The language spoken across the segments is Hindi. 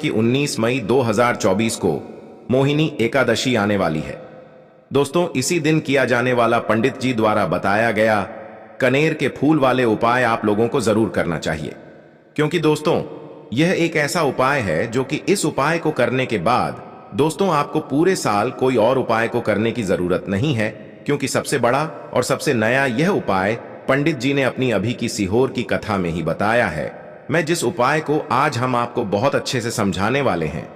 कि 19 मई 2024 को मोहिनी एकादशी आने वाली है। दोस्तों, इसी दिन किया जाने वाला पंडित जी द्वारा बताया गया कनेर के फूल वाले उपाय आप लोगों को जरूर करना चाहिए, क्योंकि दोस्तों यह एक ऐसा उपाय है जो कि इस उपाय को करने के बाद दोस्तों आपको पूरे साल कोई और उपाय को करने की जरूरत नहीं है, क्योंकि सबसे बड़ा और सबसे नया यह उपाय पंडित जी ने अपनी अभी की सीहोर की कथा में ही बताया है। मैं जिस उपाय को आज हम आपको बहुत अच्छे से समझाने वाले हैं,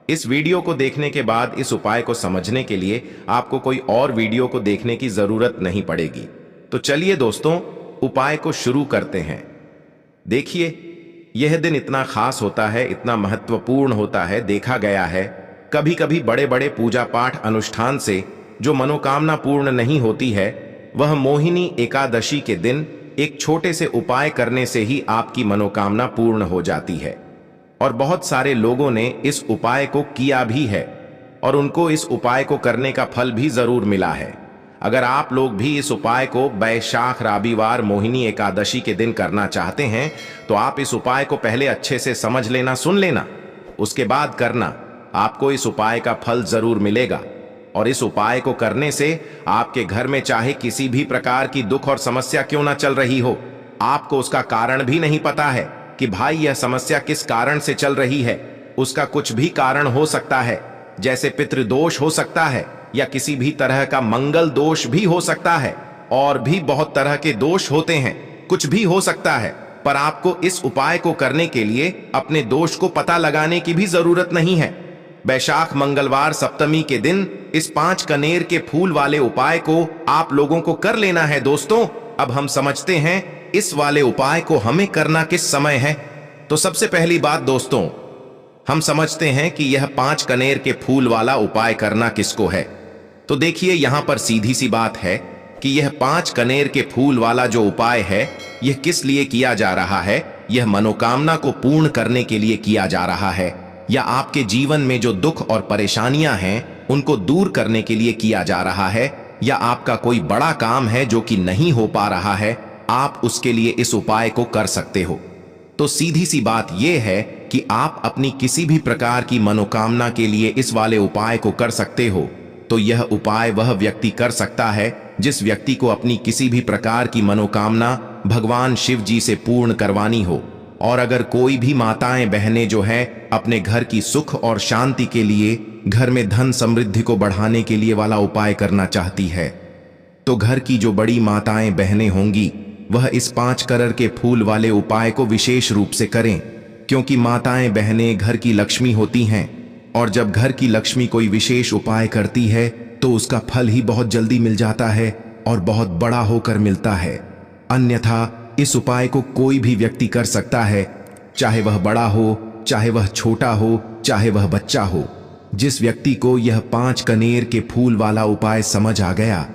इस वीडियो को देखने के बाद इस उपाय को समझने के लिए आपको कोई और वीडियो को देखने की जरूरत नहीं पड़ेगी। तो चलिए दोस्तों, उपाय को शुरू करते हैं। देखिए, यह दिन इतना खास होता है, इतना महत्वपूर्ण होता है। देखा गया है कभी कभी बड़े बड़े पूजा पाठ अनुष्ठान से जो मनोकामना पूर्ण नहीं होती है, वह मोहिनी एकादशी के दिन एक छोटे से उपाय करने से ही आपकी मनोकामना पूर्ण हो जाती है। और बहुत सारे लोगों ने इस उपाय को किया भी है और उनको इस उपाय को करने का फल भी जरूर मिला है। अगर आप लोग भी इस उपाय को बैशाख रविवार मोहिनी एकादशी के दिन करना चाहते हैं, तो आप इस उपाय को पहले अच्छे से समझ लेना, सुन लेना, उसके बाद करना। आपको इस उपाय का फल जरूर मिलेगा। और इस उपाय को करने से आपके घर में चाहे किसी भी प्रकार की दुख और समस्या क्यों ना चल रही हो, आपको उसका कारण भी नहीं पता है कि भाई यह समस्या किस कारण से चल रही है। उसका कुछ भी कारण हो सकता है, जैसे पितृदोष हो सकता है या किसी भी तरह का मंगल दोष भी हो सकता है, और भी बहुत तरह के दोष होते हैं, कुछ भी हो सकता है। पर आपको इस उपाय को करने के लिए अपने दोष को पता लगाने की भी जरूरत नहीं है। बैशाख मंगलवार सप्तमी के दिन इस 5 कनेर के फूल वाले उपाय को आप लोगों को कर लेना है। दोस्तों, अब हम समझते हैं इस वाले उपाय को हमें करना किस समय है। तो सबसे पहली बात दोस्तों, हम समझते हैं कि यह 5 कनेर के फूल वाला उपाय करना किसको है। तो देखिए, यहां पर सीधी सी बात है कि यह 5 कनेर के फूल वाला जो उपाय है, यह किस लिए किया जा रहा है। यह मनोकामना को पूर्ण करने के लिए किया जा रहा है, या आपके जीवन में जो दुख और परेशानियां हैं उनको दूर करने के लिए किया जा रहा है, या आपका कोई बड़ा काम है जो कि नहीं हो पा रहा है, आप उसके लिए इस उपाय को कर सकते हो। तो सीधी सी बात यह है कि आप अपनी किसी भी प्रकार की मनोकामना के लिए इस वाले उपाय को कर सकते हो। तो यह उपाय वह व्यक्ति कर सकता है जिस व्यक्ति को अपनी किसी भी प्रकार की मनोकामना भगवान शिव जी से पूर्ण करवानी हो। और अगर कोई भी माताएं बहनें जो है अपने घर की सुख और शांति के लिए, घर में धन समृद्धि को बढ़ाने के लिए वाला उपाय करना चाहती है, तो घर की जो बड़ी माताएं बहनें होंगी वह इस 5 कनेर के फूल वाले उपाय को विशेष रूप से करें, क्योंकि माताएं बहनें घर की लक्ष्मी होती हैं। और जब घर की लक्ष्मी कोई विशेष उपाय करती है तो उसका फल ही बहुत जल्दी मिल जाता है और बहुत बड़ा होकर मिलता है। अन्यथा इस उपाय को कोई भी व्यक्ति कर सकता है, चाहे वह बड़ा हो, चाहे वह छोटा हो, चाहे वह बच्चा हो। जिस व्यक्ति को यह 5 कनेर के फूल वाला उपाय समझ आ गया,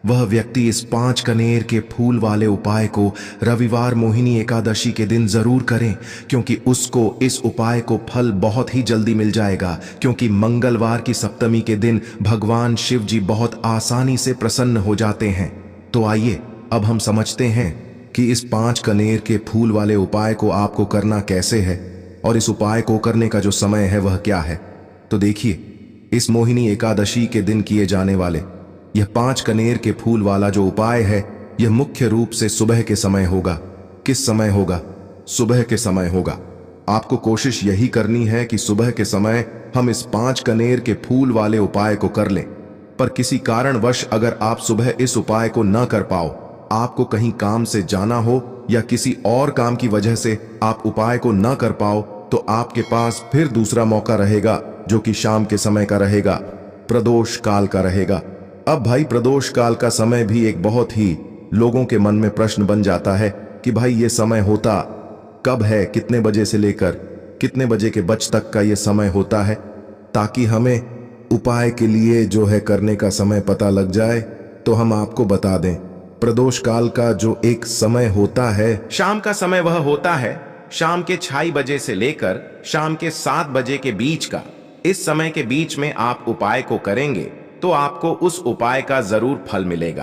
वह व्यक्ति इस 5 कनेर के फूल वाले उपाय को रविवार मोहिनी एकादशी के दिन जरूर करें, क्योंकि उसको इस उपाय को फल बहुत ही जल्दी मिल जाएगा। क्योंकि मंगलवार की सप्तमी के दिन भगवान शिव जी बहुत आसानी से प्रसन्न हो जाते हैं। तो आइए अब हम समझते हैं कि इस 5 कनेर के फूल वाले उपाय को आपको करना कैसे है, और इस उपाय को करने का जो समय है वह क्या है। तो देखिए, इस मोहिनी एकादशी के दिन किए जाने वाले यह 5 कनेर के फूल वाला जो उपाय है, यह मुख्य रूप से सुबह के समय होगा। किस समय होगा? सुबह के समय होगा। आपको कोशिश यही करनी है कि सुबह के समय हम इस 5 कनेर के फूल वाले उपाय को कर लें। पर किसी कारणवश अगर आप सुबह इस उपाय को न कर पाओ, आपको कहीं काम से जाना हो या किसी और काम की वजह से आप उपाय को न कर पाओ, तो आपके पास फिर दूसरा मौका रहेगा, जो कि शाम के समय का रहेगा, प्रदोष काल का रहेगा। अब भाई, प्रदोष काल का समय भी एक बहुत ही लोगों के मन में प्रश्न बन जाता है कि भाई ये समय होता कब है, कितने बजे से लेकर कितने बजे के बज तक का ये समय होता है, ताकि हमें उपाय के लिए जो है करने का समय पता लग जाए। तो हम आपको बता दें, प्रदोष काल का जो एक समय होता है, शाम का समय, वह होता है शाम के 6 बजे से लेकर शाम के 7 बजे के बीच का। इस समय के बीच में आप उपाय को करेंगे तो आपको उस उपाय का जरूर फल मिलेगा।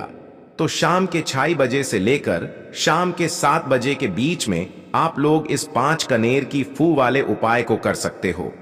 तो शाम के 6 बजे से लेकर शाम के 7 बजे के बीच में आप लोग इस 5 कनेर की फू वाले उपाय को कर सकते हो।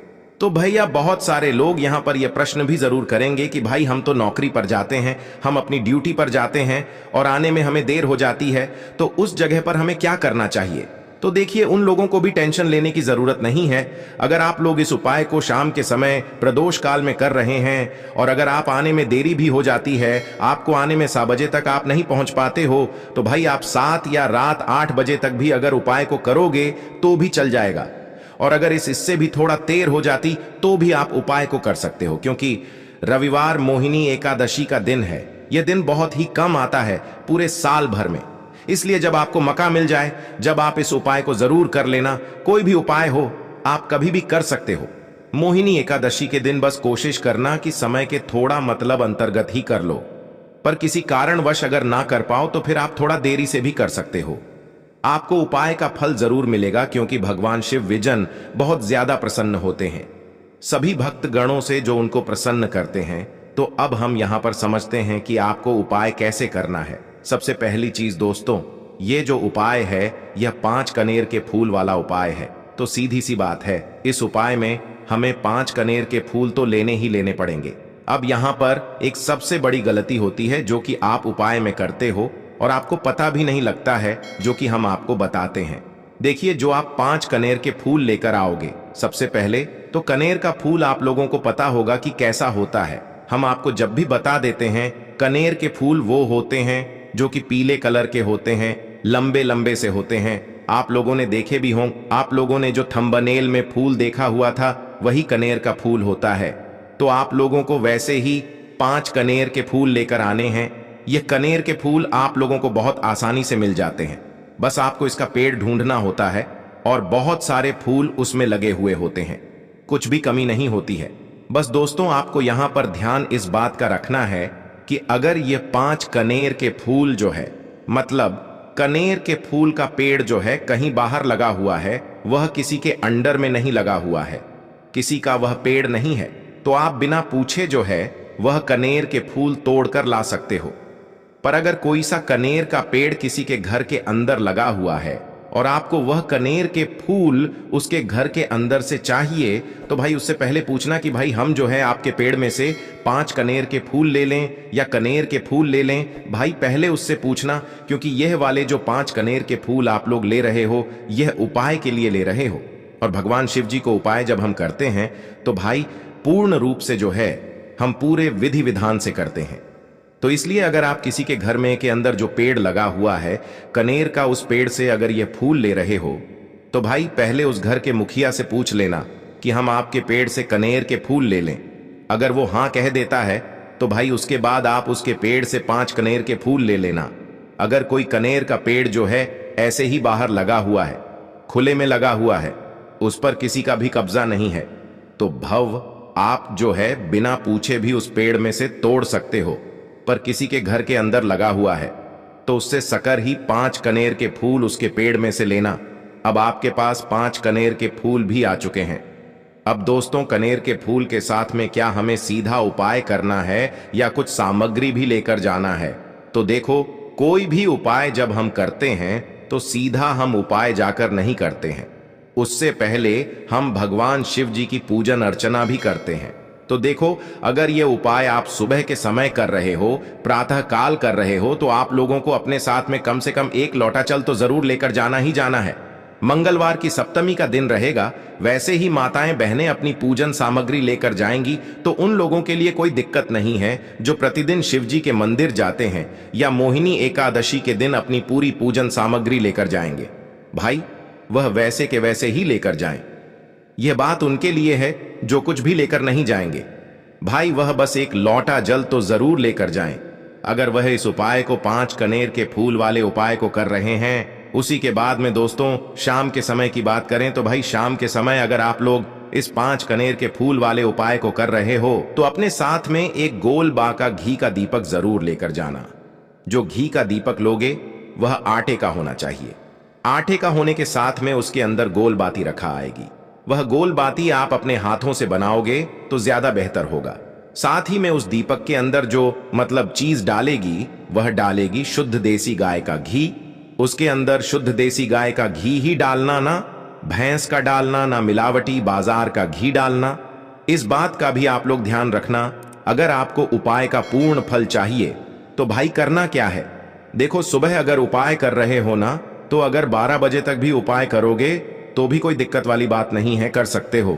तो भैया बहुत सारे लोग यहां पर यह प्रश्न भी जरूर करेंगे कि भाई हम तो नौकरी पर जाते हैं, हम अपनी ड्यूटी पर जाते हैं और आने में हमें देर हो जाती है, तो उस जगह पर हमें क्या करना चाहिए। तो देखिए, उन लोगों को भी टेंशन लेने की जरूरत नहीं है। अगर आप लोग इस उपाय को शाम के समय प्रदोष काल में कर रहे हैं और अगर आप आने में देरी भी हो जाती है, आपको आने में 7 बजे तक आप नहीं पहुंच पाते हो, तो भाई आप 7 या रात 8 बजे तक भी अगर उपाय को करोगे तो भी चल जाएगा। और अगर इससे भी थोड़ा देर हो जाती तो भी आप उपाय को कर सकते हो, क्योंकि रविवार मोहिनी एकादशी का दिन है। यह दिन बहुत ही कम आता है पूरे साल भर में, इसलिए जब आपको मौका मिल जाए, जब आप इस उपाय को जरूर कर लेना। कोई भी उपाय हो, आप कभी भी कर सकते हो। मोहिनी एकादशी के दिन बस कोशिश करना कि समय के थोड़ा मतलब अंतर्गत ही कर लो, पर किसी कारणवश अगर ना कर पाओ तो फिर आप थोड़ा देरी से भी कर सकते हो। आपको उपाय का फल जरूर मिलेगा, क्योंकि भगवान शिव विजन बहुत ज्यादा प्रसन्न होते हैं सभी भक्त गणों से जो उनको प्रसन्न करते हैं। तो अब हम यहां पर समझते हैं कि आपको उपाय कैसे करना है। सबसे पहली चीज दोस्तों, ये जो उपाय है यह 5 कनेर के फूल वाला उपाय है। तो सीधी सी बात है, इस उपाय में हमें 5 कनेर के फूल तो लेने ही लेने पड़ेंगे। अब यहां पर एक सबसे बड़ी गलती होती है जो कि आप उपाय में करते हो और आपको पता भी नहीं लगता है, जो कि हम आपको बताते हैं। देखिए, जो आप 5 कनेर के फूल लेकर आओगे, सबसे पहले तो कनेर का फूल आप लोगों को पता होगा कि कैसा होता है। हम आपको जब भी बता देते हैं, कनेर के फूल वो होते हैं जो कि पीले कलर के होते हैं, लंबे लंबे से होते हैं। आप लोगों ने देखे भी हों, आप लोगों ने जो थंबनेल में फूल देखा हुआ था वही कनेर का फूल होता है। तो आप लोगों को वैसे ही 5 कनेर के फूल लेकर आने हैं। ये कनेर के फूल आप लोगों को बहुत आसानी से मिल जाते हैं, बस आपको इसका पेड़ ढूंढना होता है और बहुत सारे फूल उसमें लगे हुए होते हैं, कुछ भी कमी नहीं होती है। बस दोस्तों, आपको यहां पर ध्यान इस बात का रखना है कि अगर ये 5 कनेर के फूल जो है, मतलब कनेर के फूल का पेड़ जो है कहीं बाहर लगा हुआ है, वह किसी के अंडर में नहीं लगा हुआ है, किसी का वह पेड़ नहीं है, तो आप बिना पूछे जो है वह कनेर के फूल तोड़कर ला सकते हो। पर अगर कोई सा कनेर का पेड़ किसी के घर के अंदर लगा हुआ है और आपको वह कनेर के फूल उसके घर के अंदर से चाहिए, तो भाई उससे पहले पूछना कि भाई हम जो है आपके पेड़ में से 5 कनेर के फूल ले लें या कनेर के फूल ले लें। भाई पहले उससे पूछना, क्योंकि यह वाले जो 5 कनेर के फूल आप लोग ले रहे हो, यह उपाय के लिए ले रहे हो। और भगवान शिव जी को उपाय जब हम करते हैं तो भाई पूर्ण रूप से जो है हम पूरे विधि विधान से करते हैं। तो इसलिए अगर आप किसी के घर में के अंदर जो पेड़ लगा हुआ है कनेर का, उस पेड़ से अगर ये फूल ले रहे हो, तो भाई पहले उस घर के मुखिया से पूछ लेना कि हम आपके पेड़ से कनेर के फूल ले लें। अगर वो हाँ कह देता है तो भाई उसके बाद आप उसके पेड़ से 5 कनेर के फूल ले लेना। अगर कोई कनेर का पेड़ जो है ऐसे ही बाहर लगा हुआ है, खुले में लगा हुआ है, उस पर किसी का भी कब्जा नहीं है, तो भव आप जो है बिना पूछे भी उस पेड़ में से तोड़ सकते हो। पर किसी के घर के अंदर लगा हुआ है तो उससे सकर ही 5 कनेर के फूल उसके पेड़ में से लेना। अब आपके पास 5 कनेर के फूल भी आ चुके हैं। अब दोस्तों, कनेर के फूल के साथ में क्या हमें सीधा उपाय करना है या कुछ सामग्री भी लेकर जाना है? तो देखो, कोई भी उपाय जब हम करते हैं तो सीधा हम उपाय जाकर नहीं करते हैं, उससे पहले हम भगवान शिव जी की पूजन अर्चना भी करते हैं। तो देखो, अगर ये उपाय आप सुबह के समय कर रहे हो, प्रातः काल कर रहे हो, तो आप लोगों को अपने साथ में कम से कम 1 लोटा जल तो जरूर लेकर जाना ही जाना है। मंगलवार की सप्तमी का दिन रहेगा, वैसे ही माताएं बहनें अपनी पूजन सामग्री लेकर जाएंगी, तो उन लोगों के लिए कोई दिक्कत नहीं है जो प्रतिदिन शिव जी के मंदिर जाते हैं या मोहिनी एकादशी के दिन अपनी पूरी पूजन सामग्री लेकर जाएंगे। भाई वह वैसे के वैसे ही लेकर जाएं। यह बात उनके लिए है जो कुछ भी लेकर नहीं जाएंगे। भाई वह बस 1 लोटा जल तो जरूर लेकर जाएं। अगर वह इस उपाय को 5 कनेर के फूल वाले उपाय को कर रहे हैं, उसी के बाद में दोस्तों शाम के समय की बात करें तो भाई शाम के समय अगर आप लोग इस 5 कनेर के फूल वाले उपाय को कर रहे हो तो अपने साथ में एक गोल बाका घी का दीपक जरूर लेकर जाना। जो घी का दीपक लोगे वह आटे का होना चाहिए। आटे का होने के साथ में उसके अंदर गोल बाती रखा आएगी। वह गोल बाती आप अपने हाथों से बनाओगे तो ज्यादा बेहतर होगा। साथ ही में उस दीपक के अंदर जो मतलब चीज डालेगी, वह डालेगी शुद्ध देसी गाय का घी उसके अंदर शुद्ध देसी गाय का घी ही डालना, ना भैंस का डालना, ना मिलावटी बाजार का घी डालना। इस बात का भी आप लोग ध्यान रखना। अगर आपको उपाय का पूर्ण फल चाहिए तो भाई करना क्या है, देखो सुबह अगर उपाय कर रहे हो ना, तो अगर 12 बजे तक भी उपाय करोगे तो भी कोई दिक्कत वाली बात नहीं है, कर सकते हो।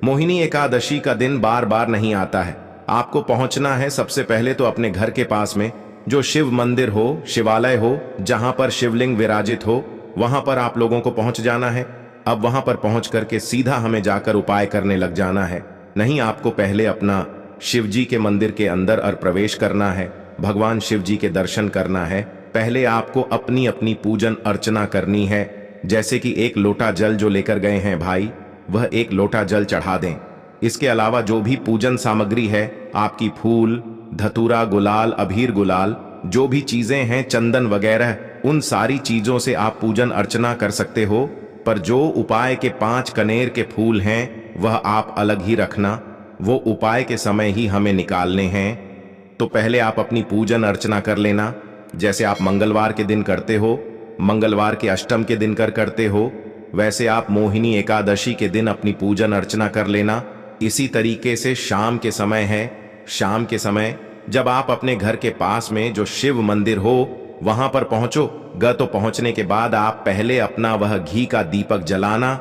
मोहिनी एकादशी का दिन बार बार नहीं आता है। आपको पहुंचना है सबसे पहले तो अपने घर के पास में जो शिव मंदिर हो, शिवालय हो, जहां पर शिवलिंग विराजित हो, वहां पर आप लोगों को पहुंच जाना है। अब वहां पर पहुंच करके सीधा हमें जाकर उपाय करने लग जाना है। नहीं, आपको पहले अपना शिव जी के मंदिर के अंदर प्रवेश करना है, भगवान शिव जी के दर्शन करना है। पहले आपको अपनी अपनी पूजन अर्चना करनी है। जैसे कि एक लोटा जल जो लेकर गए हैं भाई, वह एक लोटा जल चढ़ा दें। इसके अलावा जो भी पूजन सामग्री है, आपकी फूल, धतूरा, गुलाल, अबीर गुलाल, जो भी चीजें हैं, चंदन वगैरह, उन सारी चीजों से आप पूजन अर्चना कर सकते हो। पर जो उपाय के 5 कनेर के फूल हैं वह आप अलग ही रखना, वो उपाय के समय ही हमें निकालने हैं। तो पहले आप अपनी पूजन अर्चना कर लेना, जैसे आप मंगलवार के दिन करते हो, मंगलवार के अष्टम के दिन करते हो, वैसे आप मोहिनी एकादशी के दिन अपनी पूजन अर्चना कर लेना। इसी तरीके से शाम के समय है, शाम के समय जब आप अपने घर के पास में जो शिव मंदिर हो वहां पर पहुंचो तो पहुंचने के बाद आप पहले अपना वह घी का दीपक जलाना।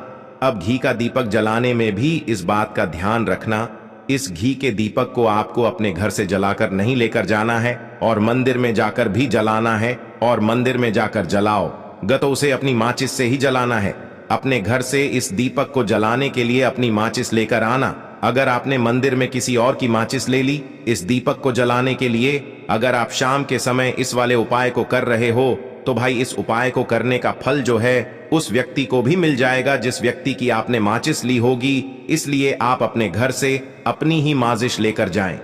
अब घी का दीपक जलाने में भी इस बात का ध्यान रखना, इस घी के दीपक को आपको अपने घर से जलाकर नहीं लेकर जाना है और मंदिर में जाकर भी जलाना है। और मंदिर में जाकर जलाओ तो उसे अपनी माचिस से ही जलाना है। अपने घर से इस दीपक को जलाने के लिए अपनी माचिस लेकर आना। अगर आपने मंदिर में किसी और की माचिस ले ली इस दीपक को जलाने के लिए, अगर आप शाम के समय इस वाले उपाय को कर रहे हो तो भाई इस उपाय को करने का फल जो है उस व्यक्ति को भी मिल जाएगा जिस व्यक्ति की आपने माचिस ली होगी। इसलिए आप अपने घर से अपनी ही माचिस लेकर जाएं।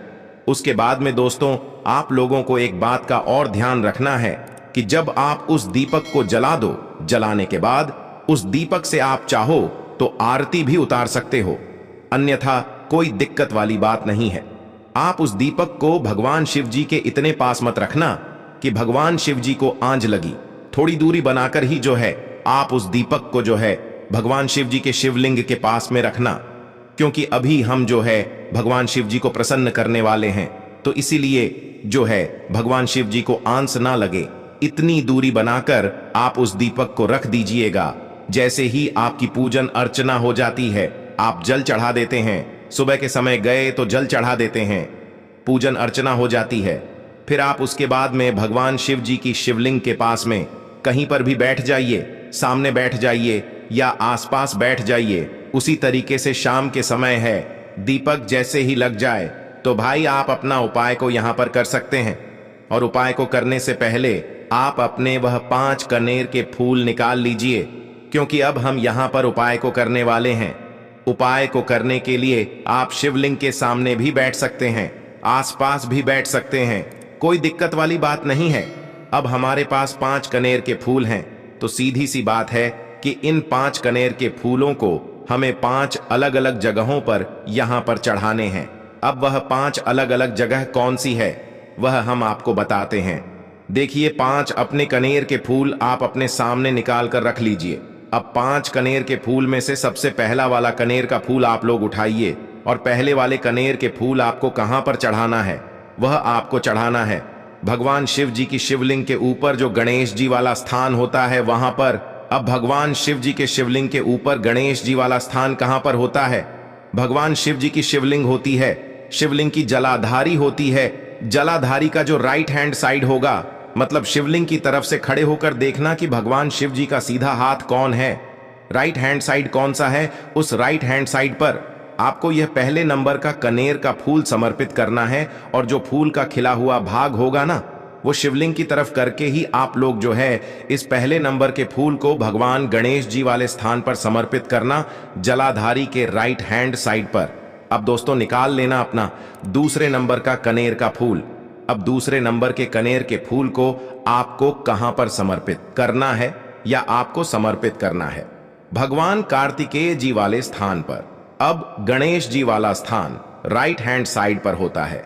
उसके बाद में दोस्तों, आप लोगों को एक बात का और ध्यान रखना है कि जब आप उस दीपक को जला दो, जलाने के बाद उस दीपक से आप चाहो तो आरती भी उतार सकते हो, अन्यथा कोई दिक्कत वाली बात नहीं है। आप उस दीपक को भगवान शिव जी के इतने पास मत रखना कि भगवान शिव जी को आंच लगी। थोड़ी दूरी बनाकर ही जो है आप उस दीपक को जो है भगवान शिव जी के शिवलिंग के पास में रखना, क्योंकि अभी हम जो है भगवान शिव जी को प्रसन्न करने वाले हैं। तो इसीलिए जो है भगवान शिव जी को आंच ना लगे, इतनी दूरी बनाकर आप उस दीपक को रख दीजिएगा। जैसे ही आपकी पूजन अर्चना हो जाती है, आप जल चढ़ा देते हैं। सुबह के समय गए तो जल चढ़ा देते हैं, पूजन अर्चना हो जाती है। फिर आप उसके बाद में भगवान शिव जी की शिवलिंग के पास में कहीं पर भी बैठ जाइए, सामने बैठ जाइए या आसपास बैठ जाइए। उसी तरीके से शाम के समय है, दीपक जैसे ही लग जाए तो भाई आप अपना उपाय को यहां पर कर सकते हैं। और उपाय को करने से पहले आप अपने वह 5 कनेर के फूल निकाल लीजिए, क्योंकि अब हम यहां पर उपाय को करने वाले हैं। उपाय को करने के लिए आप शिवलिंग के सामने भी बैठ सकते हैं, आसपास भी बैठ सकते हैं, कोई दिक्कत वाली बात नहीं है। अब हमारे पास 5 कनेर के फूल हैं, तो सीधी सी बात है कि इन 5 कनेर के फूलों को हमें 5 अलग अलग जगहों पर यहां पर चढ़ाने हैं। अब वह 5 अलग अलग जगह कौन सी है वह हम आपको बताते हैं। देखिए, 5 अपने कनेर के फूल आप अपने सामने निकाल कर रख लीजिए। अब 5 कनेर के फूल में से सबसे पहला वाला कनेर का फूल आप लोग उठाइए और पहले वाले कनेर के फूल आपको कहां पर चढ़ाना है, वह आपको चढ़ाना है भगवान शिव जी की शिवलिंग के ऊपर, जो गणेश जी वाला स्थान होता है वहां पर। अब भगवान शिव जी के शिवलिंग के ऊपर गणेश जी वाला स्थान कहां पर होता है? भगवान शिव जी की शिवलिंग होती है, शिवलिंग की जलाधारी होती है। जलाधारी का जो राइट हैंड साइड होगा, मतलब शिवलिंग की तरफ से खड़े होकर देखना कि भगवान शिव जी का सीधा हाथ कौन है, राइट हैंड साइड कौन सा है। उस राइट हैंड साइड पर आपको यह पहले नंबर का कनेर का फूल समर्पित करना है, और जो फूल का खिला हुआ भाग होगा ना, वो शिवलिंग की तरफ करके ही आप लोग जो है इस पहले नंबर के फूल को भगवान गणेश जी वाले स्थान पर समर्पित करना, जलाधारी के राइट हैंड साइड पर। अब दोस्तों, निकाल लेना अपना दूसरे नंबर का कनेर का फूल। अब दूसरे नंबर के कनेर के फूल को आपको कहां पर समर्पित करना है, या आपको समर्पित करना है भगवान कार्तिकेय जी वाले स्थान पर। अब गणेश जी वाला स्थान राइट हैंड साइड पर होता है,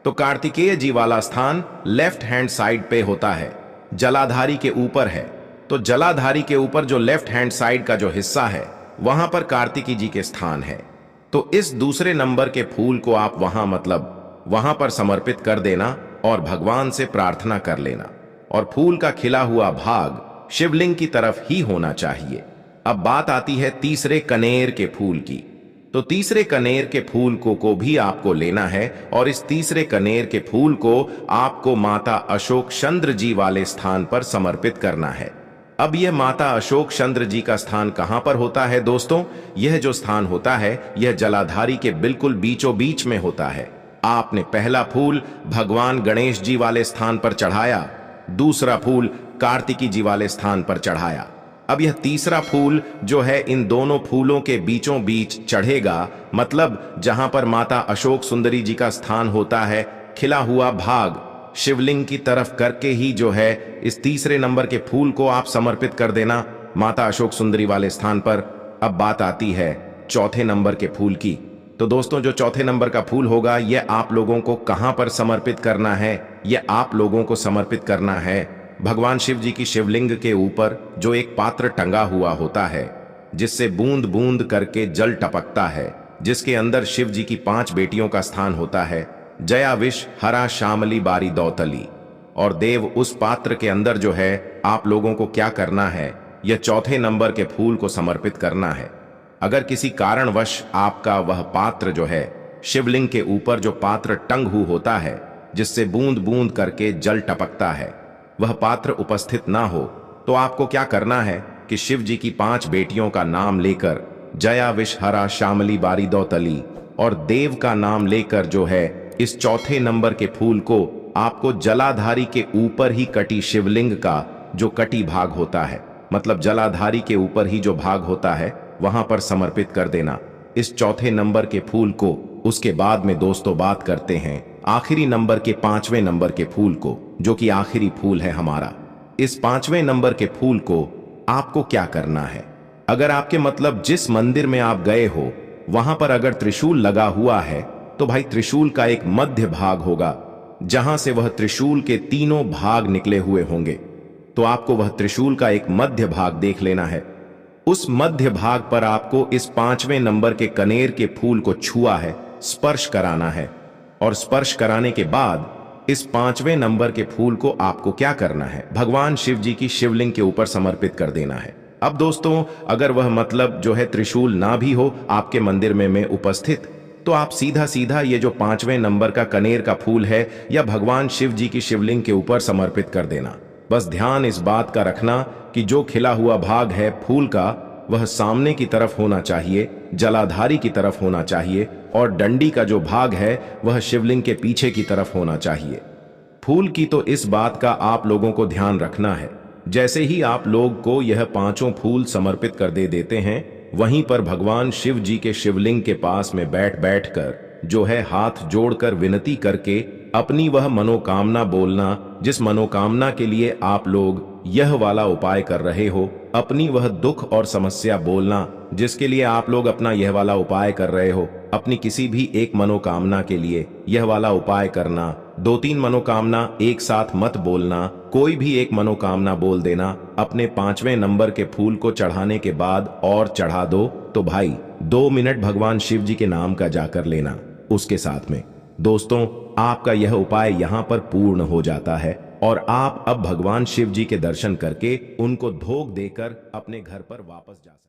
तो कार्तिकेय जी वाला स्थान लेफ्ट हैंड साइड पे होता है, जलाधारी के ऊपर है। तो जलाधारी के ऊपर जो लेफ्ट हैंड साइड का जो हिस्सा है वहां पर कार्तिकी जी के स्थान है। तो इस दूसरे नंबर के फूल को आप वहां पर समर्पित कर देना और भगवान से प्रार्थना कर लेना। और फूल का खिला हुआ भाग शिवलिंग की तरफ ही होना चाहिए। अब बात आती है तीसरे कनेर के फूल की। तो तीसरे कनेर के फूल को भी आपको लेना है और इस तीसरे कनेर के फूल को आपको माता अशोक चंद्र जी वाले स्थान पर समर्पित करना है। अब यह माता अशोक चंद्र जी का स्थान कहां पर होता है दोस्तों? यह जो स्थान होता है यह जलाधारी के बिल्कुल बीचों बीच में होता है। आपने पहला फूल भगवान गणेश जी वाले स्थान पर चढ़ाया, दूसरा फूल कार्तिकी जी वाले स्थान पर चढ़ाया। अब यह तीसरा फूल जो है इन दोनों फूलों के बीचों बीच चढ़ेगा, मतलब जहां पर माता अशोक सुंदरी जी का स्थान होता है, खिला हुआ भाग शिवलिंग की तरफ करके ही जो है इस तीसरे नंबर के फूल को आप समर्पित कर देना माता अशोक सुंदरी वाले स्थान पर। अब बात आती है चौथे नंबर के फूल की। तो दोस्तों जो चौथे नंबर का फूल होगा यह आप लोगों को कहां पर समर्पित करना है? यह आप लोगों को समर्पित करना है भगवान शिव जी की शिवलिंग के ऊपर जो एक पात्र टंगा हुआ होता है, जिससे बूंद बूंद करके जल टपकता है, जिसके अंदर शिव जी की 5 बेटियों का स्थान होता है, जया विष हरा श्यामली बारी दौतली। और देव उस पात्र के अंदर जो है आप लोगों को क्या करना है, यह चौथे नंबर के फूल को समर्पित करना है। अगर किसी कारणवश आपका वह पात्र जो है शिवलिंग के ऊपर जो पात्र टंग होता है जिससे बूंद बूंद करके जल टपकता है, वह पात्र उपस्थित ना हो, तो आपको क्या करना है कि शिव जी की 5 बेटियों का नाम लेकर जया विष हरा श्यामली बारी दौतली और देव का नाम लेकर जो है इस चौथे नंबर के फूल को आपको जलाधारी के ऊपर ही कटी शिवलिंग का जो कटी भाग होता है, मतलब जलाधारी के ऊपर ही जो भाग होता है वहां पर समर्पित कर देना इस चौथे नंबर के फूल को। उसके बाद में दोस्तों बात करते हैं आखिरी नंबर के 5वें नंबर के फूल को, जो कि आखिरी फूल है हमारा। इस 5वें नंबर के फूल को आपको क्या करना है? अगर आपके मतलब जिस मंदिर में आप गए हो वहां पर अगर त्रिशूल लगा हुआ है तो भाई त्रिशूल का एक मध्य भाग होगा जहां से वह त्रिशूल के तीनों भाग निकले हुए होंगे। तो आपको वह त्रिशूल का एक मध्य भाग देख लेना है। उस मध्य भाग पर आपको इस 5वें नंबर के कनेर के फूल को छुआ है, स्पर्श कराना है। और स्पर्श कराने के बाद इस 5वें नंबर के फूल को आपको क्या करना है? भगवान शिव जी की शिवलिंग के ऊपर समर्पित कर देना है। अब दोस्तों अगर वह मतलब जो है त्रिशूल ना भी हो आपके मंदिर में उपस्थित, तो आप सीधा सीधा ये जो 5वें नंबर का कनेर का फूल है या भगवान शिव जी की शिवलिंग के ऊपर समर्पित कर देना। बस ध्यान इस बात का रखना कि जो खिला हुआ भाग है फूल का वह सामने की तरफ होना चाहिए, जलाधारी की तरफ होना चाहिए, और डंडी का जो भाग है वह शिवलिंग के पीछे की तरफ होना चाहिए। फूल की तो इस बात का आप लोगों को ध्यान रखना है। जैसे ही आप लोग को यह 5 फूल समर्पित कर देते हैं, वहीं पर भगवान शिव जी के शिवलिंग के पास में बैठ कर जो है हाथ जोड़कर विनती करके अपनी वह मनोकामना बोलना, जिस मनोकामना के लिए आप लोग यह वाला उपाय कर रहे हो। अपनी वह दुख और समस्या बोलना जिसके लिए आप लोग अपना यह वाला उपाय कर रहे हो। अपनी किसी भी एक मनोकामना के लिए यह वाला उपाय करना। 2-3 मनोकामना एक साथ मत बोलना, कोई भी एक मनोकामना बोल देना। अपने 5वें नंबर के फूल को चढ़ाने के बाद और चढ़ा दो तो भाई 2 मिनट भगवान शिव जी के नाम का जाकर लेना उसके साथ में। दोस्तों आपका यह उपाय यहाँ पर पूर्ण हो जाता है और आप अब भगवान शिव जी के दर्शन करके उनको धोख देकर अपने घर पर वापस जा सकते हैं।